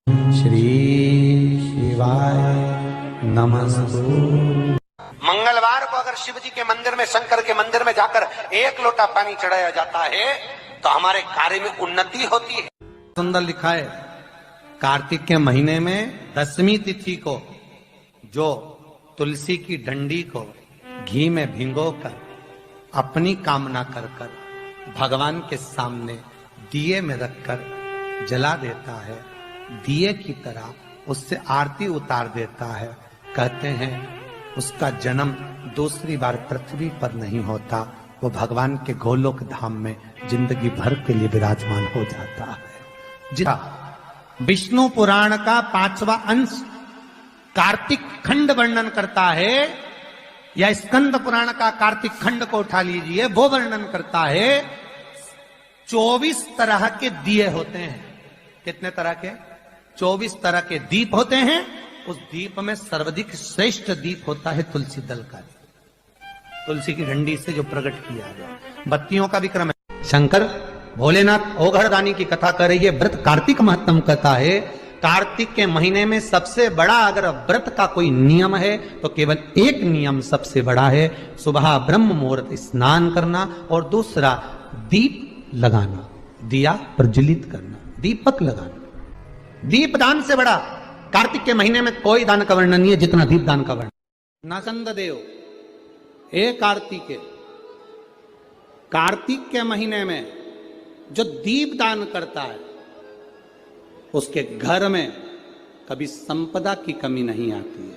श्री शिवाय नमस्तु। मंगलवार को अगर शिव जी के मंदिर में, शंकर के मंदिर में जाकर 1 लोटा पानी चढ़ाया जाता है तो हमारे कार्य में उन्नति होती है। सुंदर लिखा है, कार्तिक के महीने में 10वीं तिथि को जो तुलसी की डंडी को घी में भिगोकर अपनी कामना कर कर भगवान के सामने दिए में रखकर जला देता है, दिए की तरह उससे आरती उतार देता है, कहते हैं उसका जन्म दूसरी बार पृथ्वी पर नहीं होता, वो भगवान के गोलोक धाम में जिंदगी भर के लिए विराजमान हो जाता है। विष्णु पुराण का 5वां अंश कार्तिक खंड वर्णन करता है, या स्कंद पुराण का कार्तिक खंड को उठा लीजिए, वो वर्णन करता है 24 तरह के दिए होते हैं। कितने तरह के? 24 तरह के दीप होते हैं। उस दीप में सर्वाधिक श्रेष्ठ दीप होता है तुलसी दल का, तुलसी की डंडी से जो प्रकट किया गया। बत्तियों का भी क्रम है। शंकर भोलेनाथ ओघड़दानी की कथा कर रही है, व्रत कार्तिक महत्तम कथा है। कार्तिक के महीने में सबसे बड़ा अगर व्रत का कोई नियम है तो केवल एक नियम सबसे बड़ा है, सुबह ब्रह्म मुहूर्त स्नान करना और दूसरा दीप लगाना, दिया प्रज्वलित करना, दीपक लगाना। दीप दान से बड़ा कार्तिक के महीने में कोई दान का वर्णन नहीं है जितना दीप दान का वर्णन। नाचंद देव, हे कार्तिक के महीने में जो दीप दान करता है उसके घर में कभी संपदा की कमी नहीं आती है।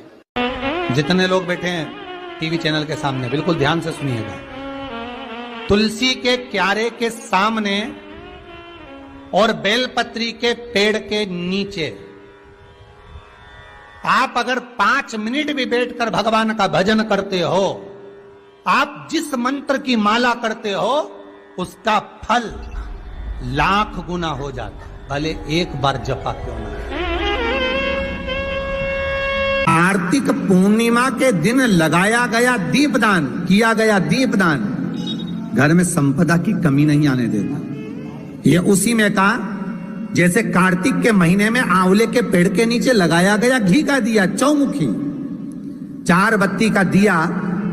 जितने लोग बैठे हैं टीवी चैनल के सामने, बिल्कुल ध्यान से सुनिएगा। तुलसी के क्यारे के सामने और बेलपत्री के पेड़ के नीचे आप अगर 5 मिनट भी बैठकर भगवान का भजन करते हो, आप जिस मंत्र की माला करते हो उसका फल लाख गुना हो जाता है, भले एक बार जपा क्यों ना। कार्तिक पूर्णिमा के दिन लगाया गया दीपदान, किया गया दीपदान घर में संपदा की कमी नहीं आने देता। ये उसी में का जैसे कार्तिक के महीने में आंवले के पेड़ के नीचे लगाया गया घी का दिया, चौमुखी 4 बत्ती का दिया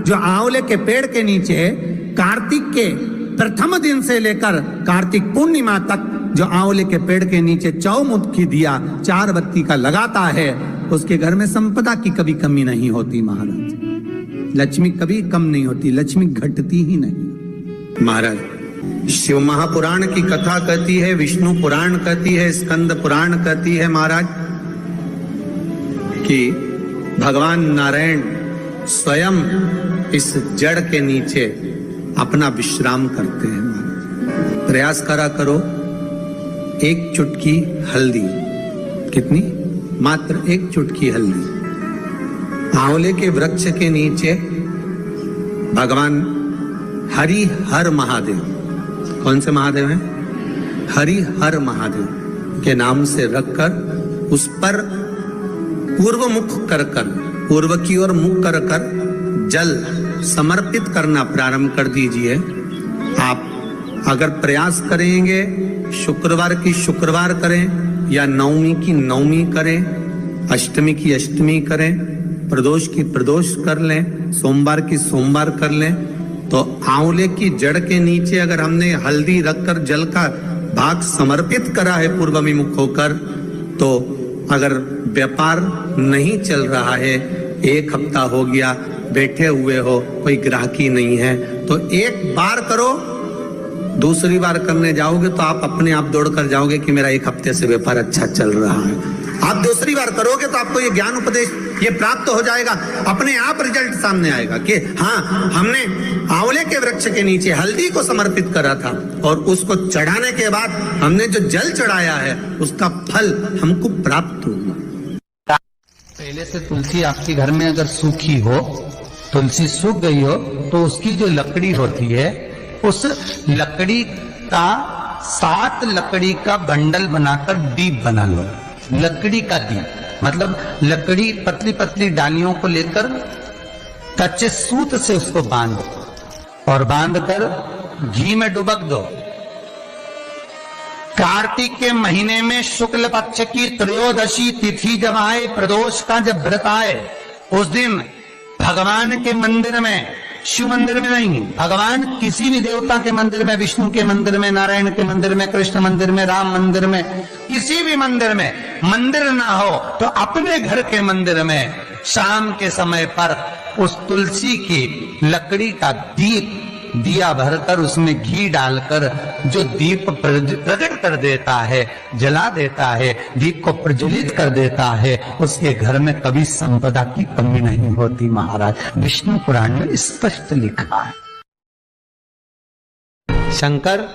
जो आंवले के पेड़ के नीचे कार्तिक के प्रथम दिन से लेकर कार्तिक पूर्णिमा तक जो आंवले के पेड़ के नीचे चौमुखी दिया 4 बत्ती का लगाता है, उसके घर में संपदा की कभी कमी नहीं होती महाराज। लक्ष्मी कभी कम नहीं होती, लक्ष्मी घटती ही नहीं महाराज। शिव महापुराण की कथा कहती है, विष्णु पुराण कहती है, स्कंद पुराण कहती है महाराज कि भगवान नारायण स्वयं इस जड़ के नीचे अपना विश्राम करते हैं। प्रयास करा करो, 1 चुटकी हल्दी, कितनी? मात्र 1 चुटकी हल्दी, आंवले के वृक्ष के नीचे भगवान हरि हर महादेव, कौन से महादेव हैं? हरि हर महादेव के नाम से रखकर उस पर पूर्व मुख कर कर, पूर्व की ओर मुख कर कर जल समर्पित करना प्रारंभ कर दीजिए। आप अगर प्रयास करेंगे, शुक्रवार की शुक्रवार करें या नवमी की नवमी करें, अष्टमी की अष्टमी करें, प्रदोष की प्रदोष कर लें, सोमवार की सोमवार कर लें, तो आंवले की जड़ के नीचे अगर हमने हल्दी रखकर जल का भाग समर्पित करा है पूर्वाभिमुख होकर, तो अगर व्यापार नहीं चल रहा है, 1 हफ्ता हो गया बैठे हुए हो, कोई ग्राहकी नहीं है, तो 1 बार करो, दूसरी बार करने जाओगे तो आप अपने आप दौड़ कर जाओगे कि मेरा 1 हफ्ते से व्यापार अच्छा चल रहा है। आप दूसरी बार करोगे तो आपको ये ज्ञान उपदेश ये प्राप्त हो जाएगा, अपने आप रिजल्ट सामने आएगा कि हाँ, हमने आंवले के वृक्ष के नीचे हल्दी को समर्पित करा था और उसको चढ़ाने के बाद हमने जो जल चढ़ाया है उसका फल हमको प्राप्त हुआ। पहले से तुलसी आपके घर में अगर सूखी हो, तुलसी सूख गई हो, तो उसकी जो लकड़ी होती है उस लकड़ी का 7 लकड़ी का बंडल बनाकर दीप बना लो। लकड़ी का दीप मतलब लकड़ी पतली पतली डालियों को लेकर कच्चे सूत से उसको बांध और बांध कर घी में डुबक दो, कार्तिक के महीने में शुक्ल पक्ष की त्रयोदशी तिथि जब आए, प्रदोष का जब व्रत आए, उस दिन भगवान के मंदिर में, शिव मंदिर में नहीं, भगवान किसी भी देवता के मंदिर में, विष्णु के मंदिर में, नारायण के मंदिर में, कृष्ण मंदिर में, राम मंदिर में, किसी भी मंदिर में मंदिर ना हो तो अपने घर के मंदिर में शाम के समय पर उस तुलसी की लकड़ी का दीप, दिया भरकर उसमें घी डालकर जो दीप प्रकट कर देता है, जला देता है, दीप को प्रज्वलित कर देता है, उसके घर में कभी संपदा की कमी नहीं होती। महाराज, विष्णु पुराण में स्पष्ट लिखा है। शंकर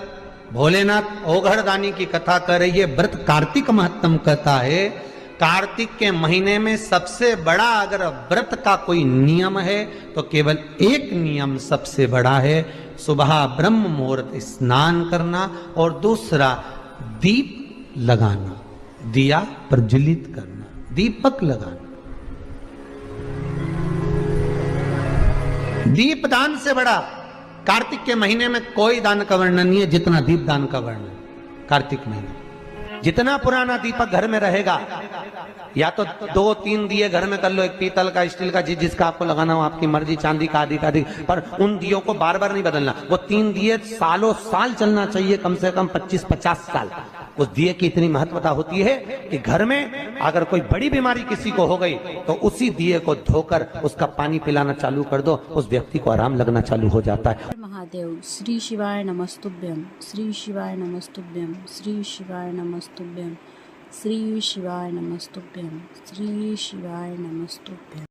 भोलेनाथ ओघड़दानी की कथा कर रही है। व्रत कार्तिक महत्तम कहता है। कार्तिक के महीने में सबसे बड़ा अगर व्रत का कोई नियम है तो केवल एक नियम सबसे बड़ा है, सुबह ब्रह्म मुहूर्त स्नान करना, और दूसरा दीप लगाना, दिया प्रज्वलित करना, दीपक लगाना। दीप दान से बड़ा कार्तिक के महीने में कोई दान का वर्णन नहीं है जितना दीप दान का वर्णन। कार्तिक महीने जितना पुराना दीपक घर में रहेगा, या तो 2-3 दिए घर में कर लो, एक पीतल का, स्टील का, जिसका आपको लगाना हो, आपकी मर्जी, चांदी का, आदि का, पर उन दियों को बार बार नहीं बदलना। वो 3 दिए सालों साल चलना चाहिए, कम से कम 25-50 साल। उस दिए की इतनी महत्वता होती है कि घर में अगर कोई बड़ी बीमारी किसी को हो गई तो उसी दिए को धोकर उसका पानी पिलाना चालू कर दो, उस व्यक्ति को आराम लगना चालू हो जाता है। महादेव। श्री शिवाय नमस्तुभ्यं, श्री शिवाय नमस्तुभ्यं, श्री शिवाय नमस्तुभ्यं, श्री शिवाय नमस्तुभ्यं, श्री शिवाय नमस्तुभ्यं।